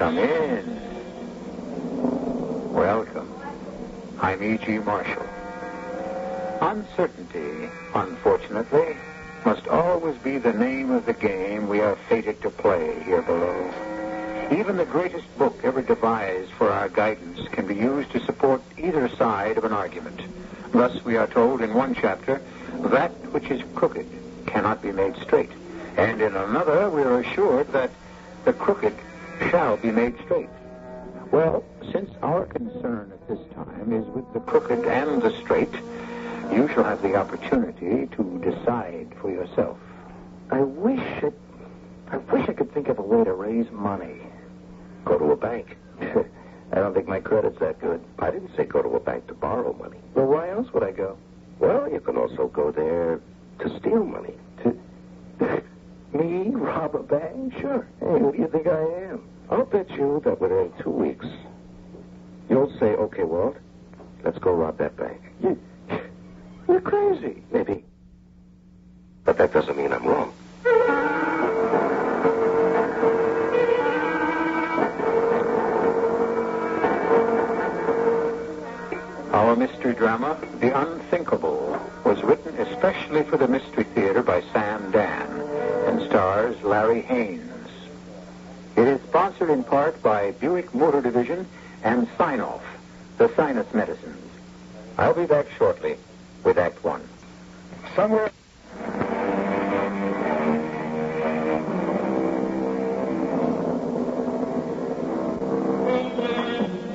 Come in. Welcome. I'm E.G. Marshall. Uncertainty, unfortunately, must always be the name of the game we are fated to play here below. Even the greatest book ever devised for our guidance can be used to support either side of an argument. Thus, we are told in one chapter, that which is crooked cannot be made straight. And in another, we are assured that the crooked shall be made straight. Well, since our concern at this time is with the crooked and the straight, you shall have the opportunity to decide for yourself. I wish I could think of a way to raise money. Go to a bank. I don't think my credit's that good. I didn't say go to a bank to borrow money. Well, why else would I go? Well, you can also go there to steal money. Me rob a bank? Sure. Hey, who do you think I am? I'll bet you that within 2 weeks, you'll say, okay, Walt, let's go rob that bank. You're crazy. Maybe. But that doesn't mean I'm wrong. Our mystery drama, The Unthinkable, was written especially for the Mystery Theater by Sam Dan and stars Larry Haynes. It is sponsored in part by Buick Motor Division and Sign-Off, the sinus medicines. I'll be back shortly with Act One. Somewhere...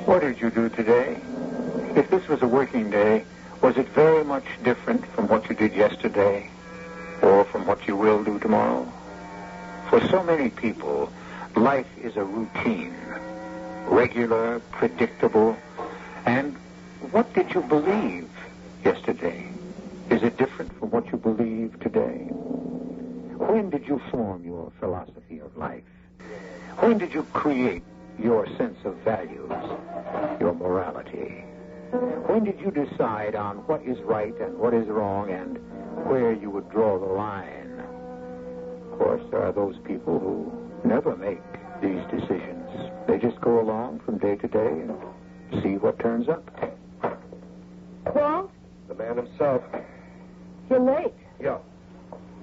What did you do today? If this was a working day, was it very much different from what you did yesterday or from what you will do tomorrow? For so many people, life is a routine, regular, predictable. And what did you believe yesterday? Is it different from what you believe today? When did you form your philosophy of life? When did you create your sense of values, your morality? When did you decide on what is right and what is wrong and where you would draw the line? Of course, there are those people who never make these decisions. They just go along from day to day and see what turns up. Walt? The man himself. You're late. Yeah.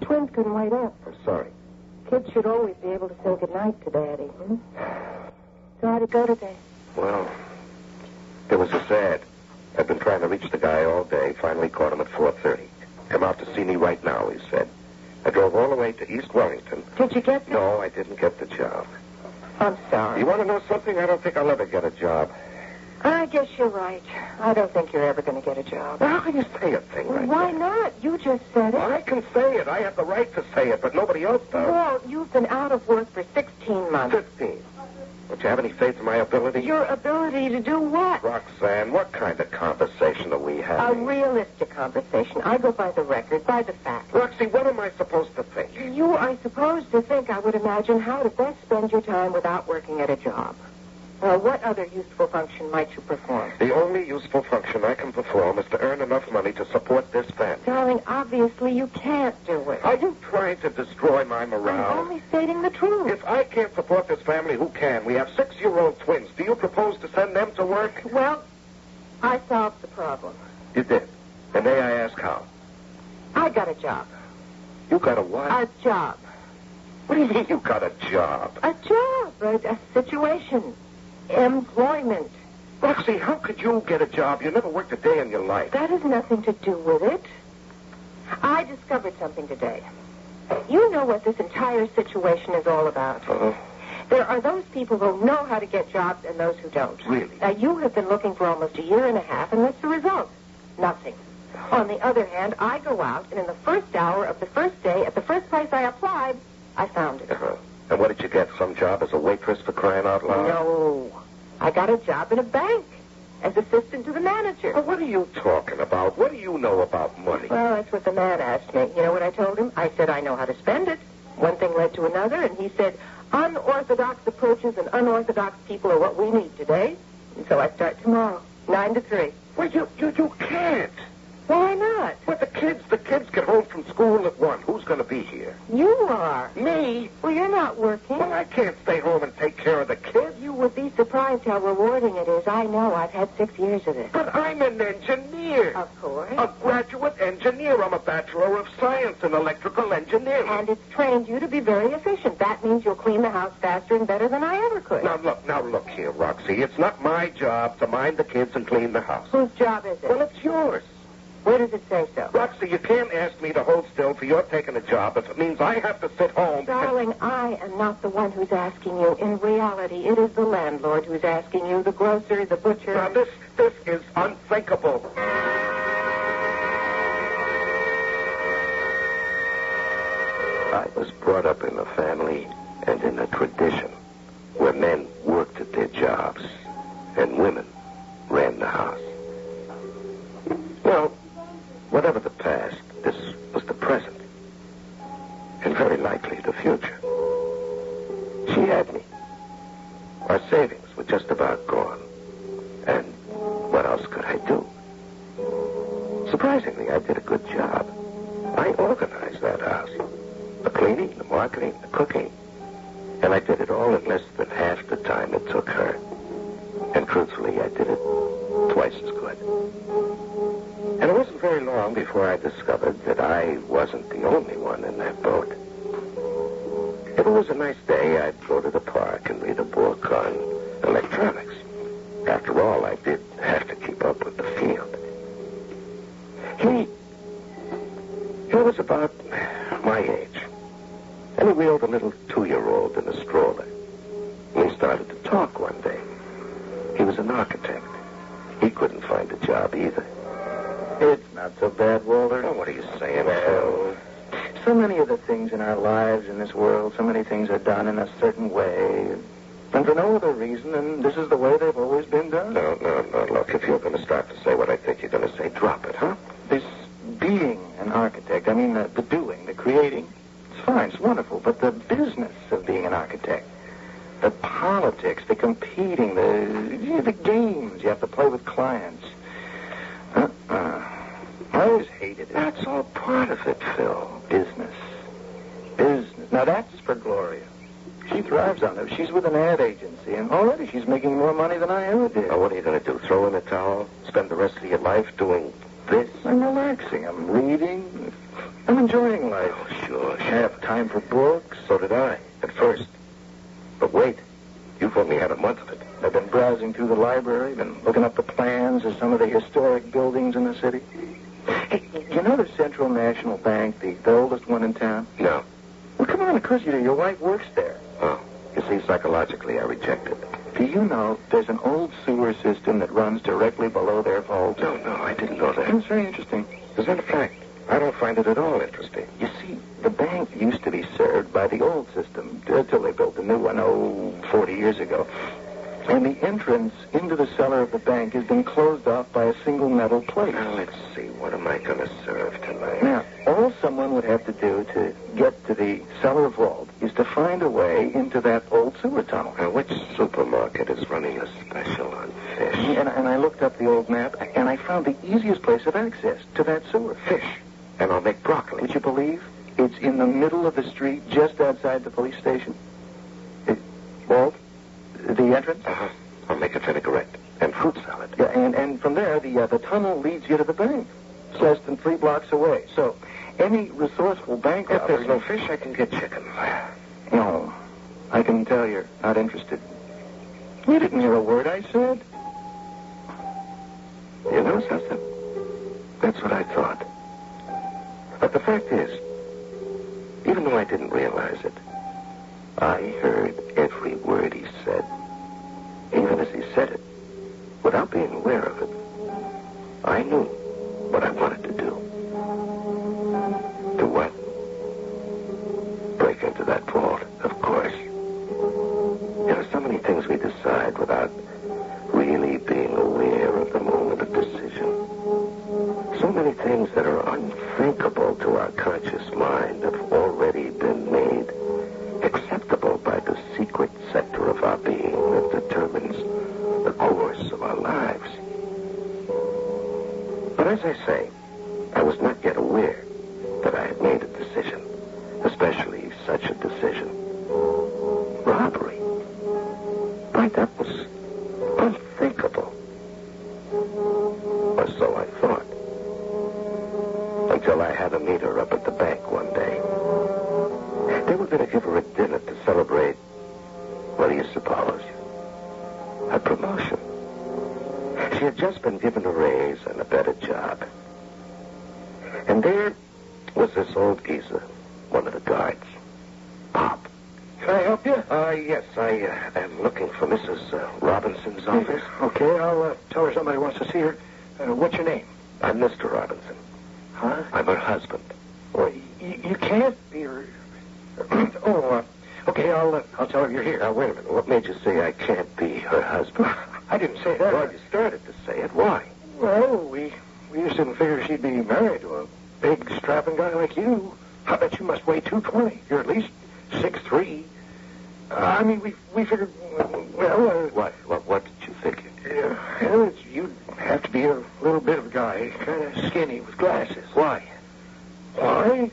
Twins couldn't wait up. I'm sorry. Kids should always be able to say goodnight to Daddy. So how'd it go today? Well, it was a sad. I've been trying to reach the guy all day. Finally caught him at 4:30. Come out to see me right now, he said. I drove all the way to East Wellington. Did you get there? No, I didn't get the job. I'm sorry. You want to know something? I don't think I'll ever get a job. I guess you're right. I don't think you're ever going to get a job. Well, how can you say a thing like Why that? not? You just said it. Well, I can say it. I have the right to say it, but nobody else does. Walt, you've been out of work for 16 months. 15. Don't you have any faith in my ability? Your ability to do what? Roxanne, what kind of conversation are we having? A realistic conversation. I go by the record, by the facts. Roxy, what am I supposed to think? You are supposed to think, I would imagine, how to best spend your time without working at a job. What other useful function might you perform? The only useful function I can perform is to earn enough money to support this family. Darling, obviously you can't do it. Are you trying to destroy my morale? I'm only stating the truth. If I can't support this family, who can? We have 6-year-old twins. Do you propose to send them to work? Well, I solved the problem. You did. And may I ask how? I got a job. You got a what? A job. What do you mean you got a job? A job. A situation. Employment. Roxy, how could you get a job? You never worked a day in your life. That has nothing to do with it. I discovered something today. You know what this entire situation is all about. Uh-huh. There are those people who know how to get jobs and those who don't. Really? Now, you have been looking for almost a year and a half, and what's the result? Nothing. On the other hand, I go out, and in the first hour of the first day, at the first place I applied, I found it. Uh-huh. And what did you get? Some job as a waitress for crying out loud? No. I got a job in a bank as assistant to the manager. Well, what are you talking about? What do you know about money? Well, that's what the man asked me. You know what I told him? I said I know how to spend it. One thing led to another, and he said, unorthodox approaches and unorthodox people are what we need today. And so I start tomorrow, 9 to 3. Well, you can't. Why not? But the kids get home from school at 1. Who's going to be here? You are. Me? Well, you're not working. Well, I can't stay home and take care of the kids. You would be surprised how rewarding it is. I know. I've had 6 years of it. But I'm an engineer. Of course. A graduate engineer. I'm a Bachelor of Science in Electrical Engineering. And it's trained you to be very efficient. That means you'll clean the house faster and better than I ever could. Now look here, Roxy. It's not my job to mind the kids and clean the house. Whose job is it? Well, it's yours. Where does it say so? Roxy, you can't ask me to hold still for your taking a job if it means I have to sit home. Darling, I am not the one who's asking you. In reality, it is the landlord who's asking you, the grocer, the butcher. Now, this is unthinkable. I was brought up in a family and in a tradition where men worked at their jobs and women ran the house. Well, whatever the past, this was the present. And very likely the future. She had me. Our savings were just about gone. And what else could I do? Surprisingly, I did a good job. I organized that house. The cleaning, the marketing, the cooking. And I did it all in less than half the time it took her. And truthfully, I did it twice as good. And it wasn't very long before I discovered that I wasn't the only one in that boat. If it was a nice day, I'd go to the park and read a book on electronics. After all, I did have to keep up with the field. He was about my age. And he wheeled a little 2-year-old in a stroller. And we started to talk one day. He was an architect. He couldn't find a job either. It's not so bad, Walter. Oh, what are you saying, Well, so many of the things in our lives in this world, so many things are done in a certain way, and for no other reason, and this is the way they've always been done. No. Look, if you're going to start to say what I think you're going to say, drop it, huh? This being an architect, I mean the doing, the creating, it's fine, it's wonderful, but the business of being an architect, the politics, the competing, the games you have to play with clients. I always hated it. That's all part of it, Phil. Business. Now that's for Gloria. She thrives on it. She's with an ad agency, and already she's making more money than I ever did. Now, what are you going to do? Throw in a towel? Spend the rest of your life doing this? I'm relaxing. I'm reading. I'm enjoying life. Oh, sure. I have time for books. So did I, at first. But wait, you've only had a month of it. I've been browsing through the library, been looking up the plans of some of the historic buildings in the city. Hey, you know the Central National Bank, the oldest one in town? No. Well, come on, of course you do. Your wife works there. Oh, you see, psychologically, I reject it. Do you know there's an old sewer system that runs directly below their vault? No, I didn't know that. It's very interesting. As a matter of fact, I don't find it at all interesting. You see, the bank used to be served by the old system until they built the new one, 40 years ago. And the entrance into the cellar of the bank has been closed off by a single metal plate. Now, let's see. What am I going to serve tonight? Now, all someone would have to do to get to the cellar vault is to find a way into that old sewer tunnel. Now, which supermarket is running a special on fish? And I looked up the old map, and I found the easiest place of access to that sewer. Fish. And I'll make broccoli. Would you believe? It's in the middle of the street, just outside the police station. Walt? The entrance? Uh-huh. I'll make a vinaigrette and fruit salad. Yeah, and from there, the tunnel leads you to the bank. It's less than 3 blocks away. So, any resourceful bank If robber... there's no fish, I can get chicken. No, I can tell you're not interested. You didn't hear a word I said. You know something? That's what I thought. But the fact is, even though I didn't realize it, I heard every word he said. Even as he said it, without being aware of it, I knew what I wanted to do. To what? Break into that vault, of course. There are so many things we decide without really being aware of the moment of decision. So many things that are unthinkable to our conscious mind have already been made acceptable by the secret sector of our being that determines the course of our lives. But as I say, especially such a decision. Robbery? Why, that was unthinkable. Or so I thought. Until I had to meet her up at the bank one day. They were going to give her a dinner to celebrate, what do you suppose? A promotion. She had just been given a raise and a better job. And there was this old geezer, one of the guards. Bob. Can I help you? Yes, I am looking for Mrs. Robinson's office. Okay, I'll tell her somebody wants to see her. What's your name? I'm Mr. Robinson. Huh? I'm her husband. Well, you can't be her... okay, I'll tell her you're here. Now, wait a minute. What made you say I can't be her husband? I didn't say that. Well, you started to say it. Why? Well, we just didn't figure she'd be married to a big, strapping guy like you. I bet you must weigh 220. You're at least 6'3". I mean, we figured, well... What did you think? You'd have to be a little bit of a guy, kind of skinny with glasses. Why? Why?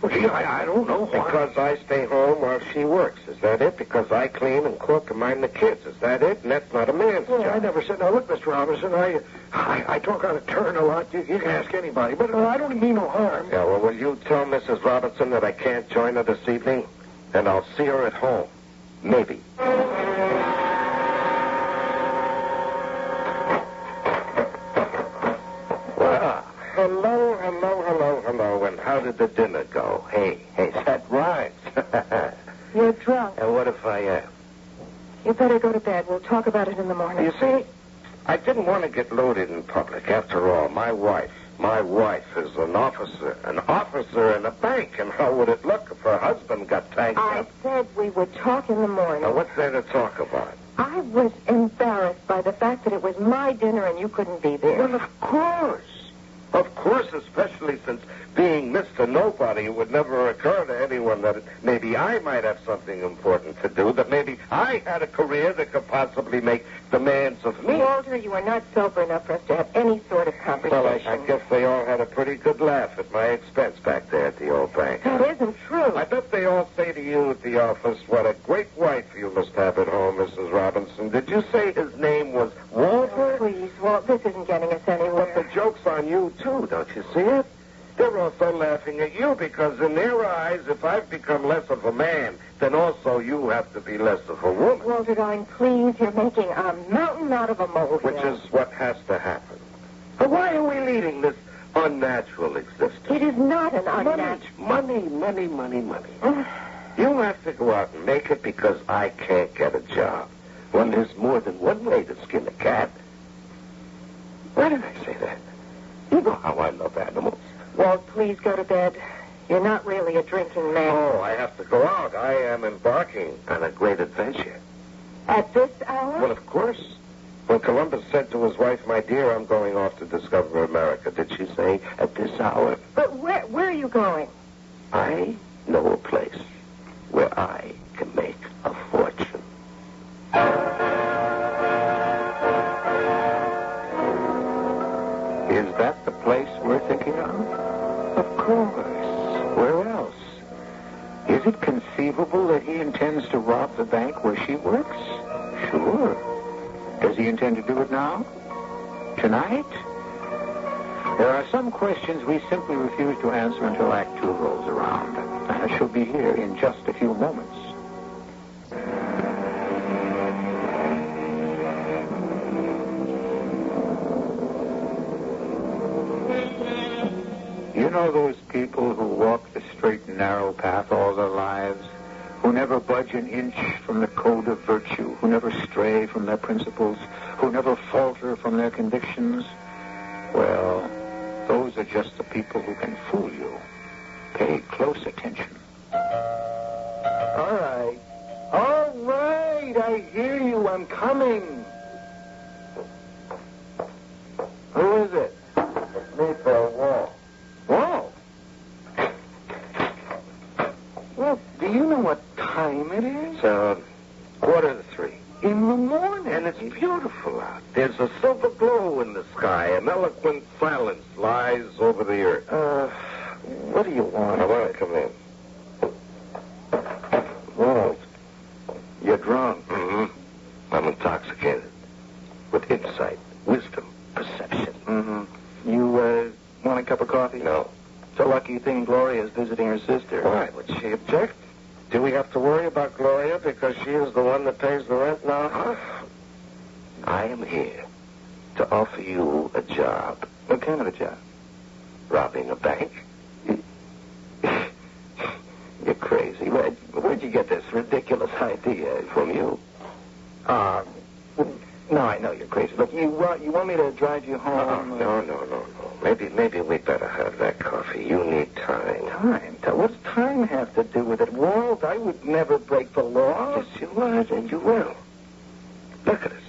Gee, I don't know why. Because I stay home while she works. Is that it? Because I clean and cook and mind the kids. Is that it? And that's not a man's job. I never said... Now, look, Mr. Robinson, I talk on a turn a lot. You can ask anybody, but I don't mean no harm. Yeah, well, will you tell Mrs. Robinson that I can't join her this evening? And I'll see her at home. Maybe. Well, hello. And how did the dinner go? Hey, that rhymes. You're drunk. And what if I am? You better go to bed. We'll talk about it in the morning. You see, I didn't want to get loaded in public. After all, my wife is an officer in a bank. And how would it look if her husband got tanked I up? said we would talk in the morning. Now, what's there to talk about? I was embarrassed by the fact that it was my dinner and you couldn't be there. Well, of course. Of course, especially since being Mr. Nobody, it would never occur to anyone that maybe I might have something important to do, that maybe I had a career that could possibly make demands of me. Walter, you are not sober enough for us to have any sort of conversation. Well, I guess they all had a pretty good laugh at my expense back there at the old bank. That isn't true. I bet they all say to you at the office, what a great wife you must have at home, Mrs. Robinson. Did you say his name was Walter? Oh, please, Walt, this isn't getting us anywhere. But the joke's on you, too, don't you see it? They're also laughing at you because in their eyes, if I've become less of a man, then also you have to be less of a woman. Walter, darling, please, you're making a mountain out of a molehill. Which is what has to happen. But why are we leading this unnatural existence? It is not an unnatural... Money. You have to go out and make it because I can't get a job. When there's more than one way to skin a cat. Why did I say that? You know how I love animals. Walt, please go to bed. You're not really a drinking man. Oh, I have to go out. I am embarking on a great adventure. At this hour? Well, of course. When Columbus said to his wife, my dear, I'm going off to discover America, did she say, at this hour? But where are you going? I know a place where I can make a fortune. Is that the place we're thinking of? Of course. Where else? Is it conceivable that he intends to rob the bank where she works? Sure. Does he intend to do it now? Tonight? There are some questions we simply refuse to answer until Act 2 rolls around. And she'll be here in just a few moments. You know those people who walk the straight and narrow path all their lives, who never budge an inch from the code of virtue, who never stray from their principles, who never falter from their convictions? Well, those are just the people who can fool you. Pay close attention. All right, I hear you. I'm coming. Who is it? It's me, Phil Wall. Whoa. Well, do you know what time it is? It's 2:45. In the morning. And it's beautiful out. There's a silver glow in the sky. An eloquent silence lies over the earth. What do you want? I want to come in. Walt, you're drunk. Mm-hmm. I'm intoxicated. With insight, wisdom, perception. Mm-hmm. You, want a cup of coffee? No. It's a lucky thing Gloria's visiting her sister. Why? Would she object? Do we have to worry about Gloria because she is the one that pays the rent now? Huh? I am here to offer you a job. What kind of a job? Robbing a bank. You're crazy. Where'd you get this ridiculous idea? From you. No, I know you're crazy. Look, you want me to drive you home? No. Maybe we'd better have that coffee. You need time. Time? What's time have to do with it? Walt, I would never break the law. Yes, you would, and you will. Look at us.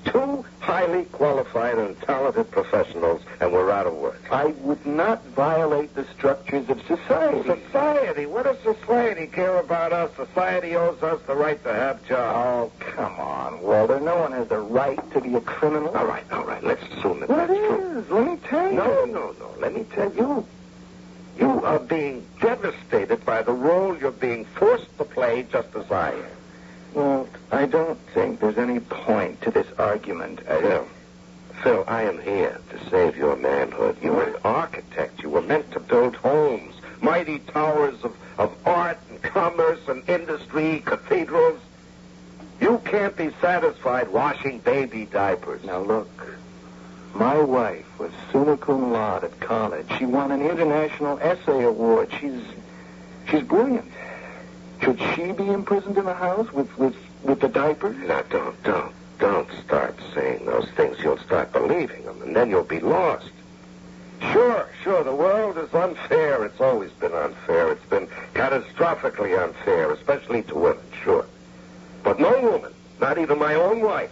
2 highly qualified and talented professionals, and we're out of work. I would not violate the structures of society. Society? What does society care about us? Society owes us the right to have jobs. Oh, come on, Walter. No one has the right to be a criminal. All right. Let's assume that What that's true. is? Let me tell you. No. Let me tell you. You are being devastated by the role you're being forced to play just as I am. Well, I don't think there's any point to this argument. Phil, I am here to save your manhood. You're an architect. You were meant to build homes, mighty towers of art and commerce and industry, cathedrals. You can't be satisfied washing baby diapers. Now, look, my wife was summa cum laude at college. She won an international essay award. She's brilliant. Should she be imprisoned in the house with the diapers? Now, don't start saying those things. You'll start believing them, and then you'll be lost. Sure, the world is unfair. It's always been unfair. It's been catastrophically unfair, especially to women, sure. But no woman, not even my own wife,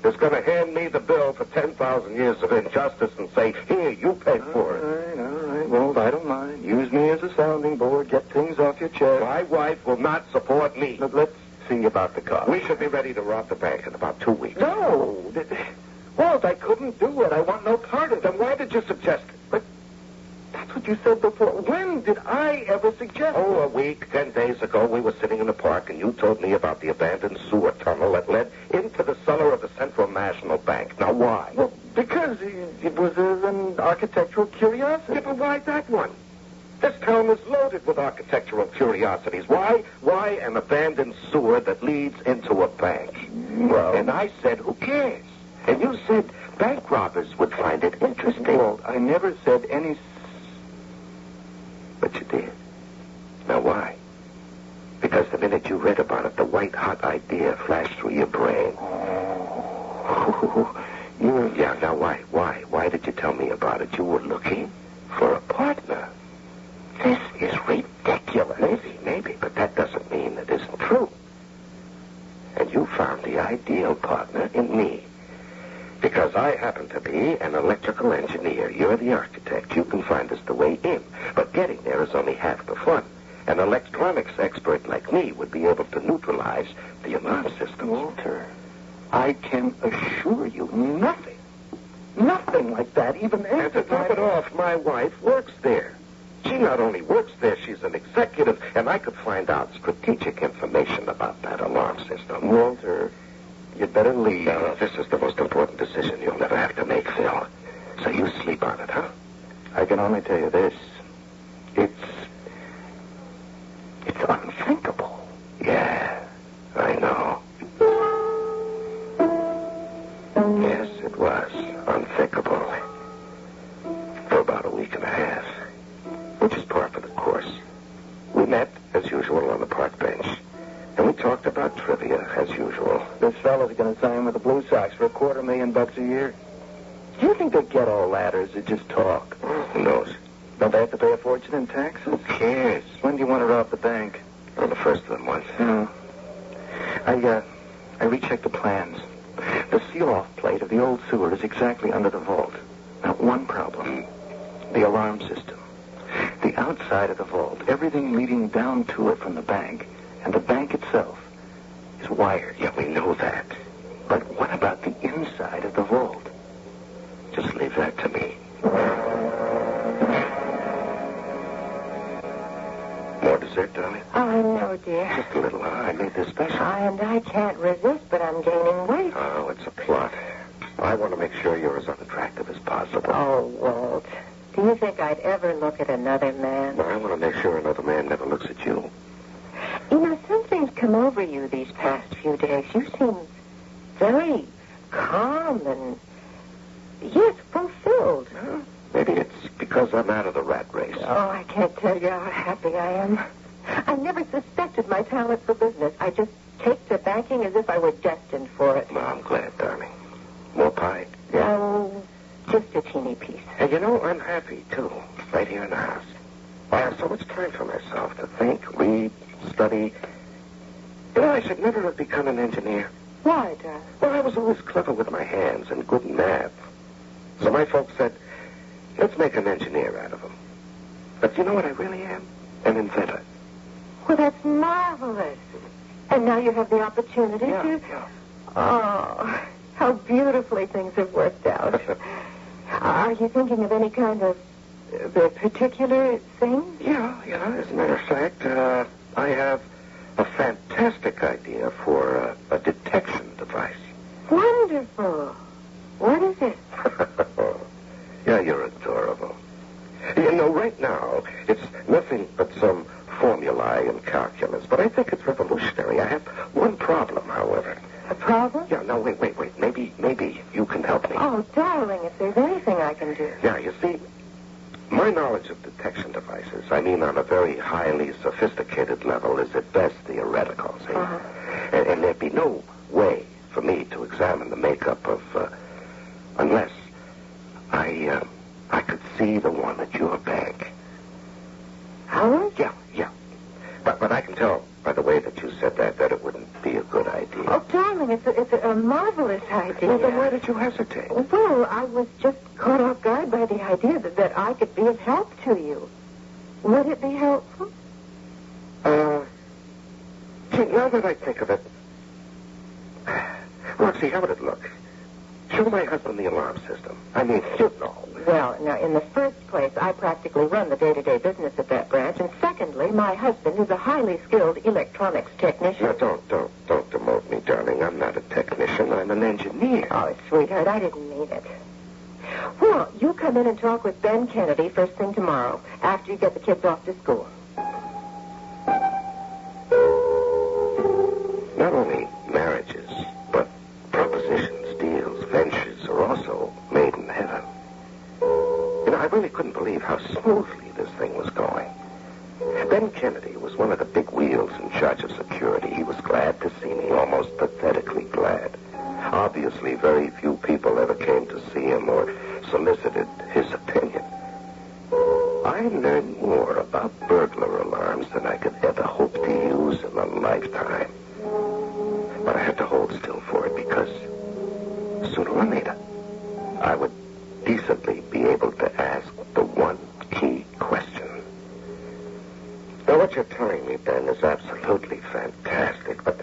is going to hand me the bill for 10,000 years of injustice and say, here, you pay for it. All right. Well, I don't mind. Use me as a sounding board. Get things off your chest. My wife will not support me. Look, let's see about the car. We should be ready to rob the bank in about 2 weeks. No. Walt, I couldn't do it. I want no part of it. Then why did you suggest it? But that's what you said before. When did I ever suggest it? Oh, a week, 10 days ago, we were sitting in the park, and you told me about the abandoned sewer tunnel that led into the cellar of the Central National Bank. Now, why? Well, because it was an architectural curiosity. Yeah, but why that one? This town is loaded with architectural curiosities. Why an abandoned sewer that leads into a bank? Well, and I said, who cares? And you said bank robbers would find it interesting. Walt, I never said any... But you did. Now, why? Because the minute you read about it, the white-hot idea flashed through your brain. Oh, Yeah, now why? Why did you tell me about it? You were looking for a partner. This is ridiculous. Maybe, but that doesn't mean it isn't true. And you found the ideal partner in me. Because I happen to be an electrical engineer. You're the architect. You can find us the way in. But getting there is only half the fun. An electronics expert like me would be able to neutralize the alarm system. Walter, I can assure you nothing like that, even And to top it off, my wife works there. She not only works there, she's an executive, and I could find out strategic information about that alarm system. Walter, you'd better leave. No, this is the most important decision you'll never have to make, Phil. So you sleep on it, huh? I can only tell you this. It's unthinkable. Yeah, I know. Yes, it was unthinkable. For about a week and a half. Which is par for the course. We met, as usual, on the park bench. And we talked about trivia, as usual. This fellow's going to sign with the Blue Sox for $250,000 a year. Do you think they get all that, or is it just talk? Who knows? Don't they have to pay a fortune in taxes? Who cares? When do you want to rob the bank? On the first of the month. No. I rechecked the plans. The seal-off plate of the old sewer is exactly under the vault. Now, one problem. The alarm system. The outside of the vault, everything leading down to it from the bank, and the bank itself, is wired. Yeah, we know that. But what about the inside of the vault? Just leave that to me. More dessert, darling? Oh, no, dear. Just a little. I made this special. And I can't resist, but I'm gaining weight. Oh, it's a plot. I want to make sure you're as unattractive as possible. Oh, Walt. Do you think I'd ever look at another man? I want to make sure another man never looks at you. You know, something's come over you these past few days. You seem very calm and, yes, fulfilled. Well, maybe it's because I'm out of the rat race. Oh, I can't tell you how happy I am. I never suspected my talent for business. I just take to banking as if I were destined for it. Well, I'm glad, darling. More pie? Oh, just a teeny piece. And you know, I'm happy, too, right here in the house. I have so much time for myself to think, read, study. You know, I should never have become an engineer. Why, Dad? Well, I was always clever with my hands and good in math. So my folks said, let's make an engineer out of him. But you know what I really am? An inventor. Well, that's marvelous. And now you have the opportunity to... Yeah. Oh, how beautifully things have worked out. Are you thinking of any kind of particular thing? Yeah. As a matter of fact, I have a fantastic idea for a detection device. Wonderful. What is it? Yeah, you're adorable. You know, right now, it's nothing but some formulae and calculus, but I think it's revolutionary. I have one problem, however. A problem? Yeah, no, wait. Maybe you can help me. Oh, darling, if there's anything I can do. Now, you see, my knowledge of detection devices, I mean on a very highly sophisticated level, is at best theoretical, see? Uh-huh. And there'd be no way for me to examine the makeup of, unless I could see the one at your bank. Howard? Yeah. But I can tell by the way that you said that it wouldn't be a good idea. Oh, darling, it's a marvelous idea. Well, then why did you hesitate? Well, I was just caught off guard by the idea that I could be of help to you. Would it be helpful? See, now that I think of it, Roxy, how would it look? Show my husband the alarm system. I mean, you know. Well, now, in the first place, I practically run the day-to-day business at that branch, and secondly, my husband is a highly skilled electronics technician. Now, don't demote me, darling. I'm not a technician. I'm an engineer. Oh, sweetheart, I didn't mean it. Well, you come in and talk with Ben Kennedy first thing tomorrow, after you get the kids off to school. Not only marriages, but propositions, deals, ventures are also made in heaven. You know, I really couldn't believe how smoothly this thing was going. Ben Kennedy was one of the big wheels in charge of security. He was glad to see me, almost pathetically glad. Obviously, very few people ever came to see him or solicited his opinion. I learned more about burglar alarms than I could ever hope to use in a lifetime. But I had to hold still for it because sooner or later, I would decently be able to ask the one key question. Now, what you're telling me, Ben, is absolutely fantastic, but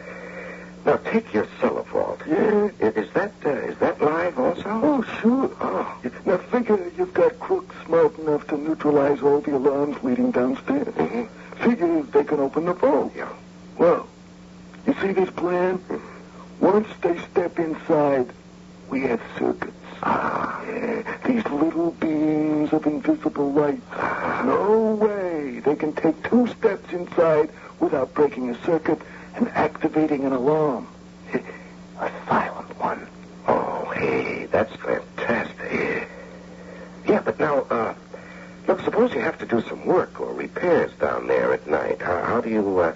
now take your cellar vault. Yeah. Is that live also? Oh, sure. Oh. Now, figure you've got crooks smart enough to neutralize all the alarms leading downstairs. Mm-hmm. Figure they can open the vault. Yeah. Well, you see this plan? Once they step inside, we have circuits. Yeah, these little beams of invisible light. No way they can take 2 steps inside without breaking a circuit and activating an alarm. A silent one. Oh, hey, that's fantastic. Yeah, but now, look, suppose you have to do some work or repairs down there at night. How do you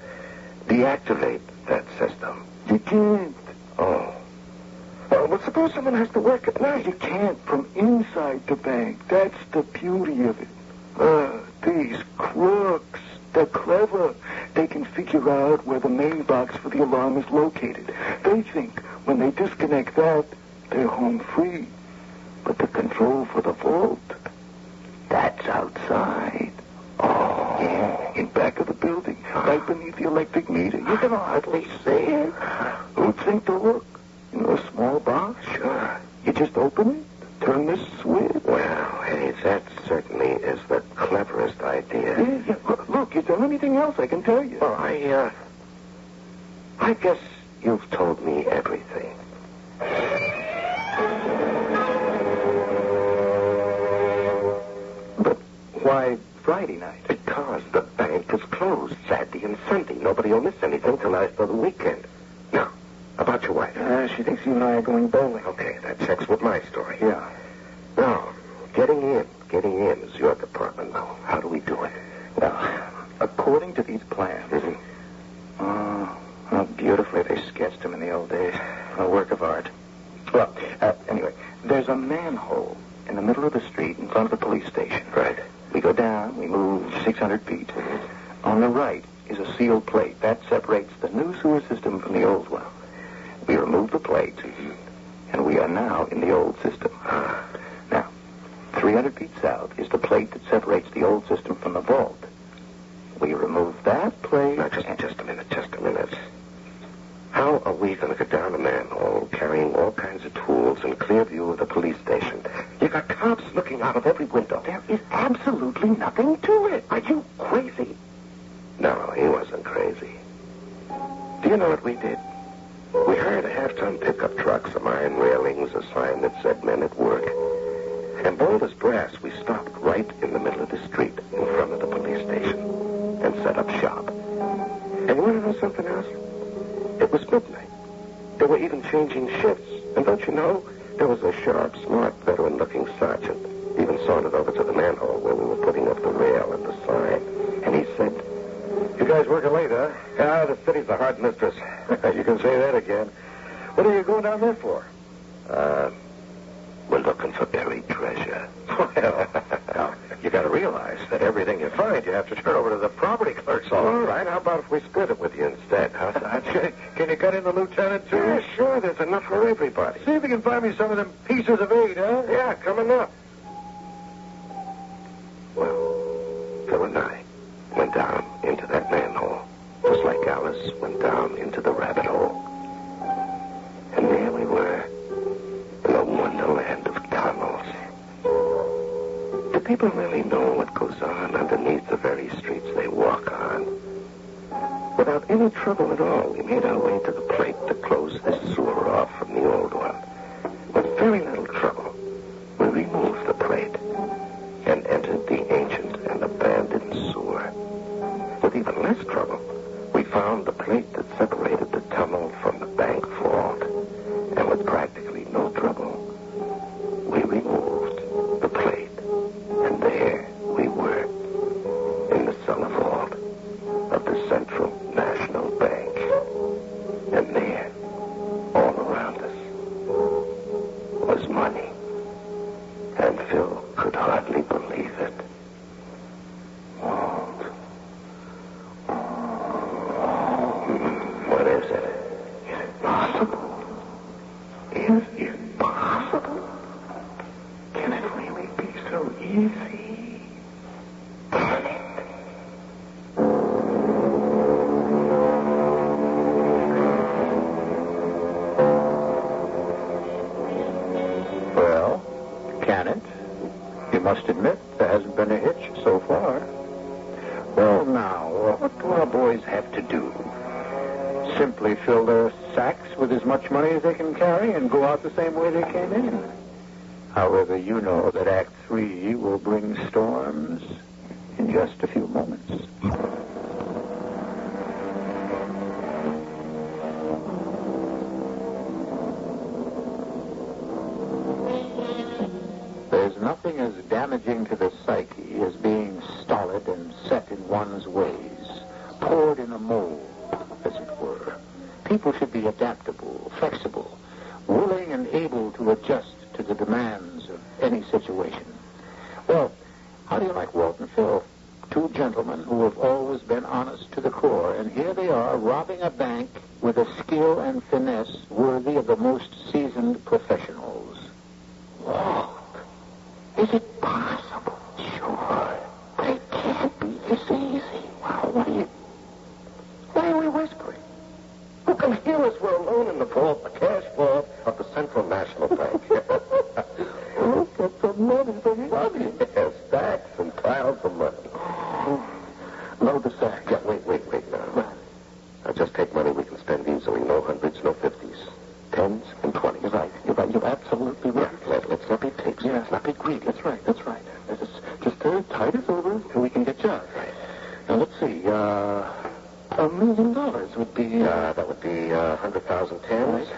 deactivate that system? You can't. Oh. Well, suppose someone has to work at night. You can't from inside the bank. That's the beauty of it. These crooks, they're clever. They can figure out where the main box for the alarm is located. They think when they disconnect that, they're home free. But the control for the vault, that's outside. Oh. Yeah, in back of the building, right beneath the electric meter. You can hardly see it. Who'd think to look? You know, a small box? Sure. You just open it, turn this switch. Well, hey, that certainly is the cleverest idea. Yeah. Look, is there anything else I can tell you? Well, I guess you've told me everything. But why Friday night? Because the bank is closed Saturday and Sunday. Nobody will miss anything till after the weekend. Now, about your wife. She thinks you and I are going bowling. Okay, that checks with my story. Yeah. Now, getting in is your department now. How do we do it? Well, according to these plans, how beautifully they sketched them in the old days. A work of art. Well, anyway, there's a manhole in the middle of the street in front of the police station. Right. We go down, we move 600 feet. On the right is a sealed plate. That separates the new sewer system from the old one. We remove the plate, and we are now in the old system. Now, 300 feet south is the plate that separates the old system from the vault. We remove that plate... Now, just a minute. How are we going to get down a manhole carrying all kinds of tools in clear view of the police station? You got cops looking out of every window. There is absolutely nothing to it. Are you crazy? No, he wasn't crazy. Do you know what we did? We hired a half-ton pickup truck, some iron railings, a sign that said men at work. And bold as brass, we stopped right in the middle of the street in front of the police station and set up shop. And you want to know something else? It was midnight. They were even changing shifts. And don't you know, there was a sharp, smart, veteran-looking sergeant. Even sauntered over to the manhole where we were putting up the rail and the sign. And he said, You guys working late, huh? "Ah, the city's a hard mistress." You can say that again. What are you going down there for? We're looking for buried treasure. Well, now, you got to realize that everything you find, you have to turn over to the property clerk's office. All right, how about if we split it with you instead, huh? Can you cut in the lieutenant, too? Yeah, sure, there's enough for everybody. See if you can find me some of them pieces of 8, huh? Yeah, coming up. Well, Phil and I went down into that manhole, just like Alice went down into the rabbit hole. And there we were, in a wonderland of tunnels. Do people really know what goes on underneath the very streets they walk on? Without any trouble at all, we made our way to the plate that closed this sewer off from the old one. With very little trouble, we removed the plate and entered the ancient and abandoned sewer. With even less trouble, we found the plate that separated the tunnel from the bank vault. And with practically no trouble, we removed the plate. And there we were, in the cellar vault of the Central National Bank. And there, all around us, was money. And Phil could hardly believe it. What is it? Is it possible? Is it possible? Can it really be so easy? Can it? Well, can it? You must admit there hasn't been a hitch so far. Well, now, what do our boys have to do? Simply fill their sacks with as much money as they can carry and go out the same way they came in. However, you know that Act 3 will bring storms in just a few moments. There's nothing as damaging to the psyche as being stolid and set in one's ways, poured in a mold, as it were. People should be adaptable, flexible, willing and able to adjust to the demands of any situation. Well, how do you like Walton, Phil? Two gentlemen who have always been honest to the core, and here they are robbing a bank with a skill and finesse worthy of the most seasoned professionals. Walt, is it possible? Sure, but it can't be this easy. Wow, why are we whispering? Who can hear us? We're alone in the vault, the cash vault of the Central National Bank. Look at the money, the money. Yes, stacks and piles of money. $1 million would be... that would be 100,000 tens,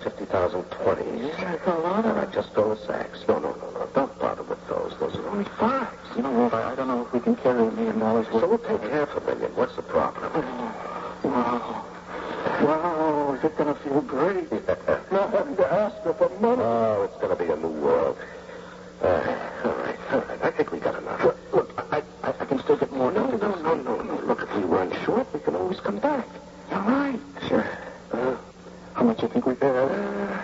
50,000 20s. That's a lot of... Just those sacks. No. Don't bother with those. Those are only fives. You know what? I don't know if we can carry $1 million worth. So we'll take $500,000. What's the problem? Wow. Wow, is it going to feel great? Not having to ask her for money. Oh, it's going to be a new world. All right. I think we got enough. Look, I can still get more. No. Look, if we run short, we can always come back. You're right. Sure. How much you think we have?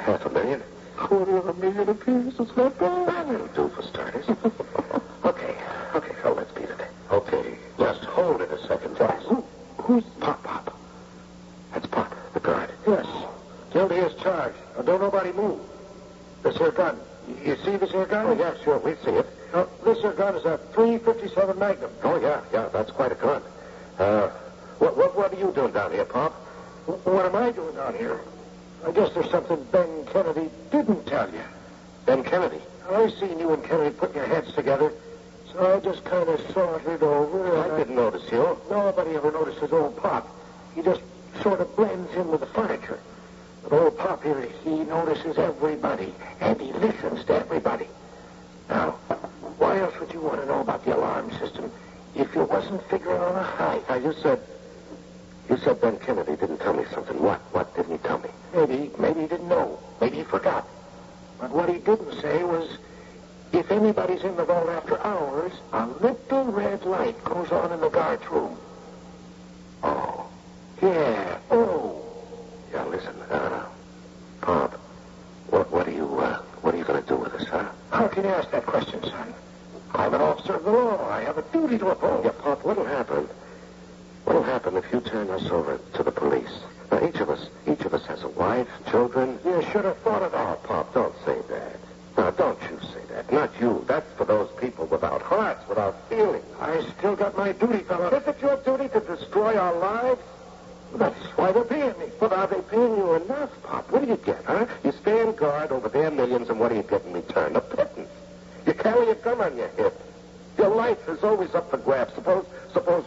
$500,000. $250,000 apiece. It's not bad. That'll do for starters. Okay, so let's beat it. Okay, just hold it a second, please. Who's... Pop. That's Pop, the guard. Yes. Guilty as charged. Now, don't nobody move. This here gun. You see this here gun? Oh, yeah, sure, we see it. No, this here gun is a .357 Magnum. Oh, yeah, that's quite a gun. What are you doing down here, Pop? What am I doing down here? I guess there's something Ben Kennedy didn't tell you. Ben Kennedy? I seen you and Kennedy putting your heads together, so I just kind of sauntered over. I didn't notice you. Nobody ever notices old Pop. He just sort of blends in with the furniture. But old Pop here, he notices everybody, and he listens to everybody. Now, why else would you want to know about the alarm system if you wasn't figuring on a high? Now, you said Ben Kennedy didn't tell me something. What didn't he tell me? Maybe he didn't know. Maybe he forgot. But what he didn't say was, if anybody's in the vault after hours, a little red light goes on in the guard's room. Oh. Yeah. Oh. Yeah, listen, Pop, what are you going to do with us, huh? How can you ask that question, son? I'm an officer of the law. I have a duty to uphold. Yeah, Pop, what'll happen if you turn us over to the police? Now, each of us has a wife, children. You should have thought of that. Oh, Pop, don't say that. No, don't you say that. Not you. That's for those people without hearts, without feelings. I still got my duty, fella. Is it your duty to destroy our lives? That's why they're paying me. But are they paying you enough, Pop? What do you get, huh? You stand guard over their millions, and what do you get in return? A pittance. You carry a gun on your hip. Your life is always up for grabs. Suppose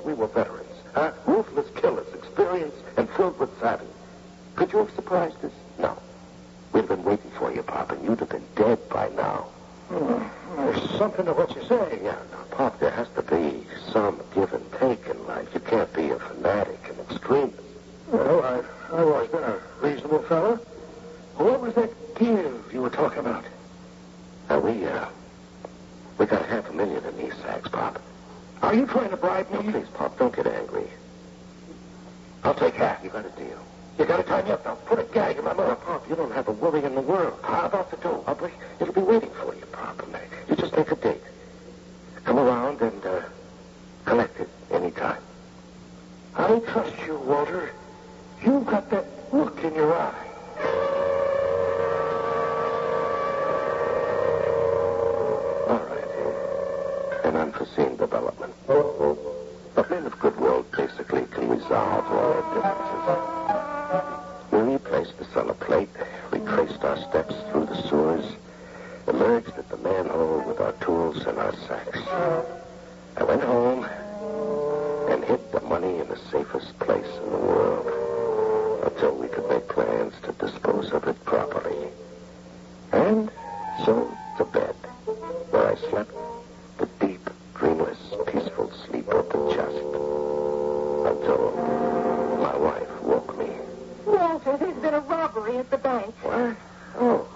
we were veterans, huh? Ruthless killers, experienced and filled with savvy. Could you have surprised us? No. We'd have been waiting for you, Pop, and you'd have been dead by now. There's something to what you say. Yeah, now, Pop, there has to be some give and take in life. You can't be a fanatic and extremist. Well, I've always been a reasonable fellow. What was that give you were talking about? Now, we got $500,000 in these sacks, Pop. Are you trying to bribe me? No, please, Pop, don't get angry. I'll take half. You got a deal. You got to tie me up now. Put a gag in my mouth. Pop, you don't have a worry in the world. How about the dough? It'll be waiting for you, Pop. You just make a date. Come around and collect it any time. I trust you, Walter. You've got that look in your eye. All right. An unforeseen development. But men of goodwill basically can resolve all their differences. We replaced the cellar plate, retraced our steps through the sewers, emerged at the manhole with our tools and our sacks. I went home and hid the money in the safest place in the world until we could make plans to dispose of it properly. And so to bed, where I slept the deep, dreamless, peaceful sleep of the just until my wife woke me. Walter, there's been a robbery at the bank. What? Oh,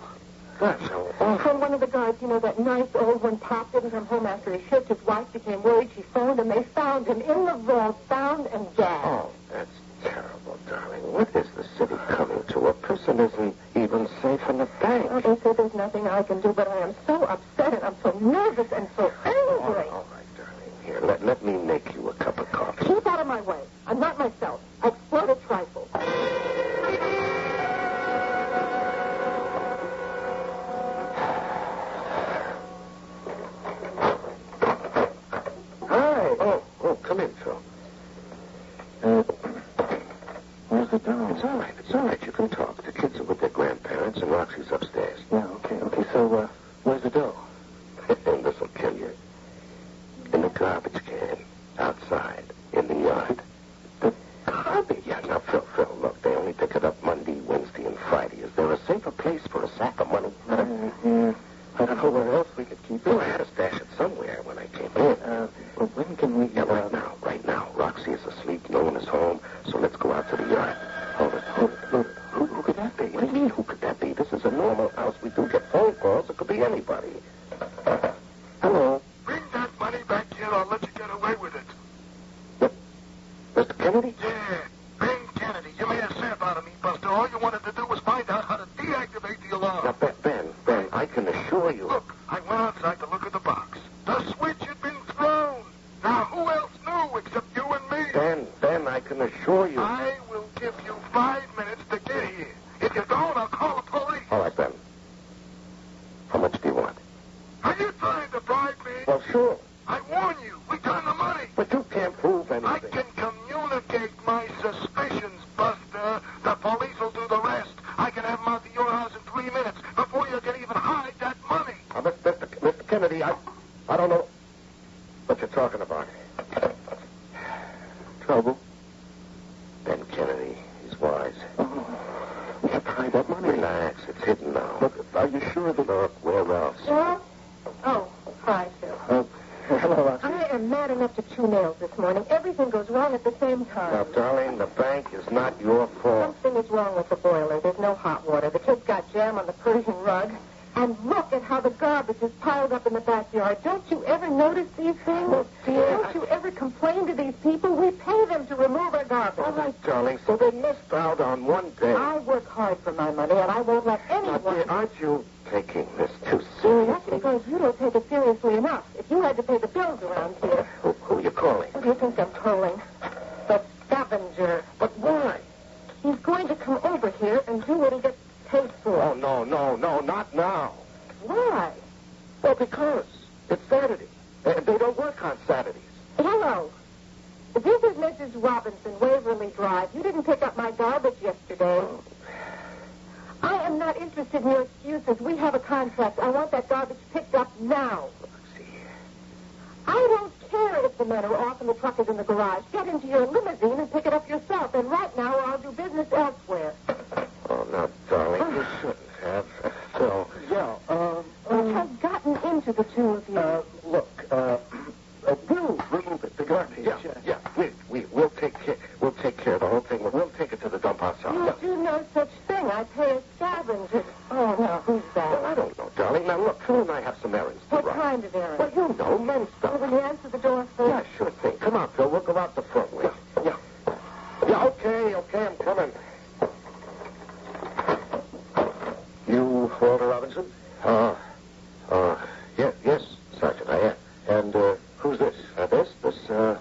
that's so awful. From one of the guards, you know, that nice old when Pop didn't come home after his shift, his wife became worried. She phoned, and they found him in the vault, bound and gagged. Oh, that's terrible, darling. What is the city coming to? A person isn't even safe in the bank. Well, they say there's nothing I can do, but I am so upset, and I'm so nervous and so angry. All right, darling. Here, let me make you a cup of coffee. Keep out of my way. I'm not myself. I explode at trifles. Come in, Phil. Where's the dog? It's all right. You can talk. The kids are with their grandparents, and Roxy's upstairs. Yeah, okay. So, where's the dough? And this'll kill you. In the garbage can, outside, in the yard. The garbage sack of money? I don't know where else we could keep it. Well, I had to stash it somewhere when I came in. Well, when can we... Yeah, right now. Roxy is asleep. No one is home. So let's go out to the yard. Hold it. Who could that be? What do you mean, who could that be? This is a normal house. We do get phone calls. It could be anybody. Hello? Bring that money back here. I'll let you get away with it. What? Mr. Kennedy? Yeah, Ben Kennedy. You made a sap out of me, Buster. All you wanted to do was find out how to deactivate the alarm. Now, Ben, I can assure you... Look, I went outside to look at the box. The switch had been thrown. Now, who else knew except you and me? Ben, I can assure you... I will give you 5 minutes to get here. If you don't, I'll call the police. All right, Ben. How much do you want? Are you trying to bribe me? Well, sure. I warn you, return the money. But you can't prove anything. I can communicate my suspicions, Buster. The police will do the rest. I can have them out to your house in 3 minutes before you can even hide that money. Mr. Kennedy, I don't know what you're talking about. Trouble? Ben Kennedy, he's wise. We have to hide that money. Relax, it's hidden now. Look, are you sure that... Look, where else? Yeah? Oh, hi, Phil. Hello, Roxy. I am mad enough to chew nails this morning. Everything goes wrong at the same time. Now, darling, the bank is not your fault. Something is wrong with the boiler. There's no hot water. The kids got jam on the Persian rug. And look at how the garbage is piled up in the backyard. Don't you ever notice these things? Oh, dear. Don't you ever complain to these people? We pay them to remove our garbage. All right, darling, so they missed out on one day. I work hard for my money, and I won't let Now, anyone... dear, aren't you taking this too That's seriously? because you don't take it seriously enough. If you had to pay the bills around here... Who are you calling? What do you think I'm calling? The scavenger. But why? He's going to come over here and do what he gets paid for. Oh, no, not now. Why? Well, because it's Saturday. They don't work on Saturdays. Hello. This is Mrs. Robinson, Waverly Drive. You didn't pick up my garbage yesterday. I am not interested in your excuses. We have a contract. I want that garbage picked up now. I don't care if the men are off and the truck is in the garage. Get into your limousine and pick it up yourself. And right now, I'll do business elsewhere. Oh, now, darling, you shouldn't have. Phil. Yeah, What has gotten into the two of you? look, we'll remove it, the garbage. Yeah. We'll take care. We'll take care of the whole thing. We'll take it to the dump ourselves. You do no such thing. I pay a scavenger. Oh, now, who's Well, I that? don't know, darling. Now, look, Phil and I have some errands to What run. kind of errand? Well, you know, men's Oh, stuff. will you answer the door first? Yeah, sure thing. Come on, Phil. We'll go out the front way. Yeah, okay, I'm coming. You Walter Robinson? Yes, Sergeant, I am. And, who's this?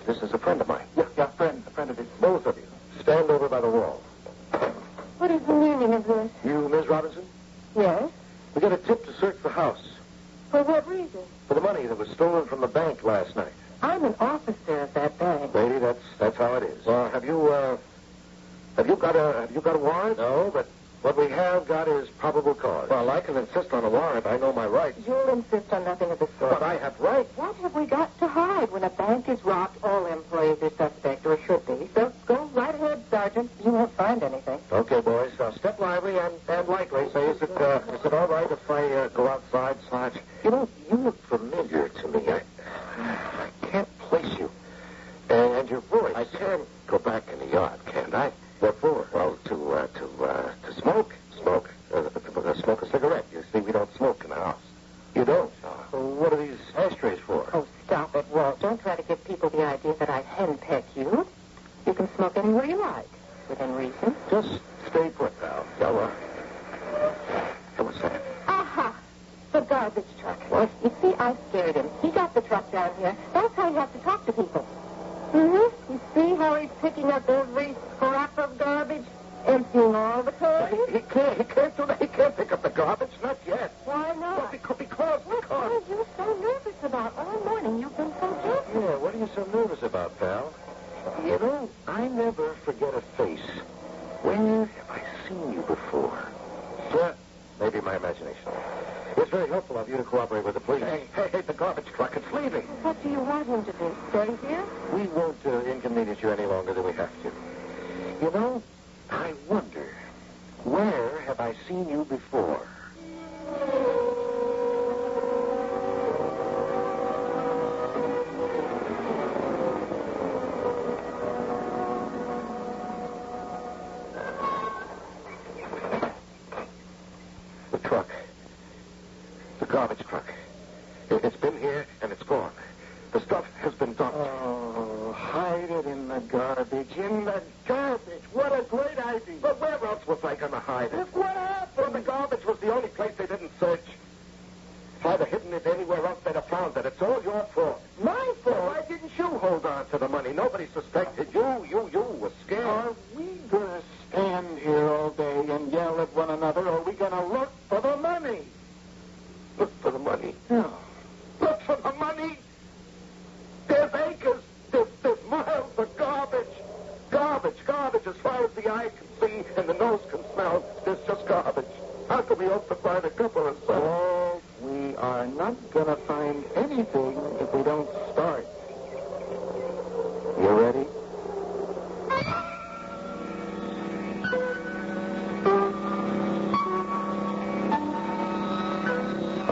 This is a friend of mine. Yeah, friend of his. Both of you. Stand over by the wall. What is the meaning of this? You, Miss Robinson? Yes? We got a tip to search the house For what reason? for the money that was stolen from the bank last night. I'm an officer of that bank. Lady, that's how it is. Have you got a warrant? No, but what we have got is probable cause. Well, I can insist on a warrant. I know my rights. You'll insist on nothing of the sort. But I have rights. What have we got to hide? When a bank is robbed, all employees are suspect, or should be. So go right ahead, Sergeant. You won't find anything. Okay, boys. Step lively and lightly. Say, is it all right if I go outside, Sarge? You know, you look familiar to me. I can't place you. And your voice. I can go back in the yard, can't I? What for? Well, to smoke. Smoke a cigarette. You see, we don't smoke in the house. You don't? What are these ashtrays for? Oh, stop it, Walt. Don't try to give people the idea that I henpeck you. You can smoke anywhere you like, within reason. Just stay put now. Yeah, what's that? Aha! The garbage truck. What? You see, I scared him. He got the truck down here. That's how you have to talk to people. Mm-hmm. You see how he's picking up every scrap of garbage? Emptying all the toys? He can't do that. He can't pick up the garbage. Not yet. Why not? Well, because. What are you so nervous about? All morning you've been so gentle. Yeah, what are you so nervous about, pal? You know, I never forget a face. Where have I seen you before? Yeah, maybe my imagination. It's very helpful of you to cooperate with the police. Hey, the garbage truck, it's leaving. What do you want him to do? Stay here? We won't inconvenience you any longer than we have to. You know, I wonder, where have I seen you before? garbage truck. It's been here, and it's gone. The stuff has been dumped. Oh, hide it in the garbage. In the garbage. What a great idea. But where else was I going to hide it? Look what happened. Well, the garbage was the only place they didn't search. If I'd have hidden it anywhere else, they'd have found it. It's all your fault. My fault? Why didn't you hold on to the money? Nobody suspected you. You were scared. Are we going to stand here all day and yell at one another, or are we going to look for the money? Look for the money. No. Look for the money. There's acres. There's miles of garbage. Garbage as far as the eye can see and the nose can smell. There's just garbage. How can we hope to find a couple of cents? Oh, we are not going to find anything if we don't start. You ready?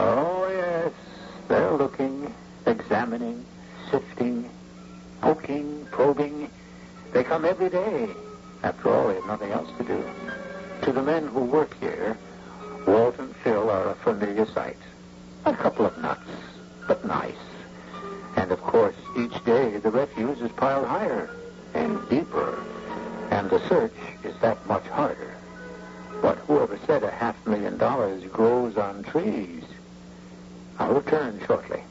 Oh, yes. They're looking, examining, sifting, poking, probing. They come every day. After all, they have nothing else to do. To the men who work here, Walt and Phil are a familiar sight. A couple of nuts, but nice. And, of course, each day the refuse is piled higher and deeper, and the search is that much harder. But whoever said $500,000 grows on trees? I'll return shortly.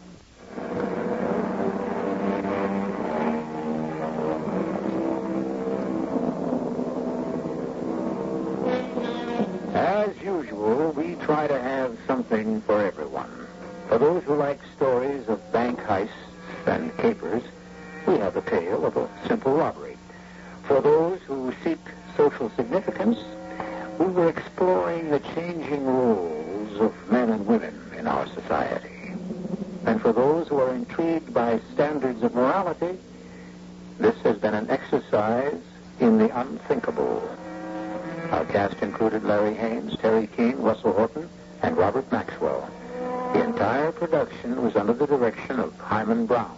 As usual, we try to have something for everyone. For those who like stories of bank heists and capers, we have a tale of a simple robbery. For those who seek social significance, we were exploring the changing roles of men and women in our society. And for those who are intrigued by standards of morality, this has been an exercise in the unthinkable. Our cast included Larry Haynes, Terry Keane, Russell Horton, and Robert Maxwell. The entire production was under the direction of Himan Brown.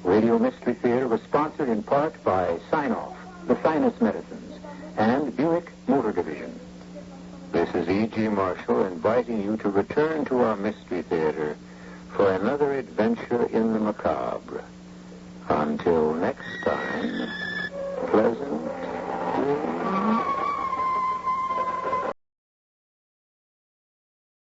Radio Mystery Theater was sponsored in part by Sign-Off, the finest medicines, and Buick Motor Division. This is E.G. Marshall inviting you to return to our Mystery Theater for another adventure in the macabre. Until next time, pleasant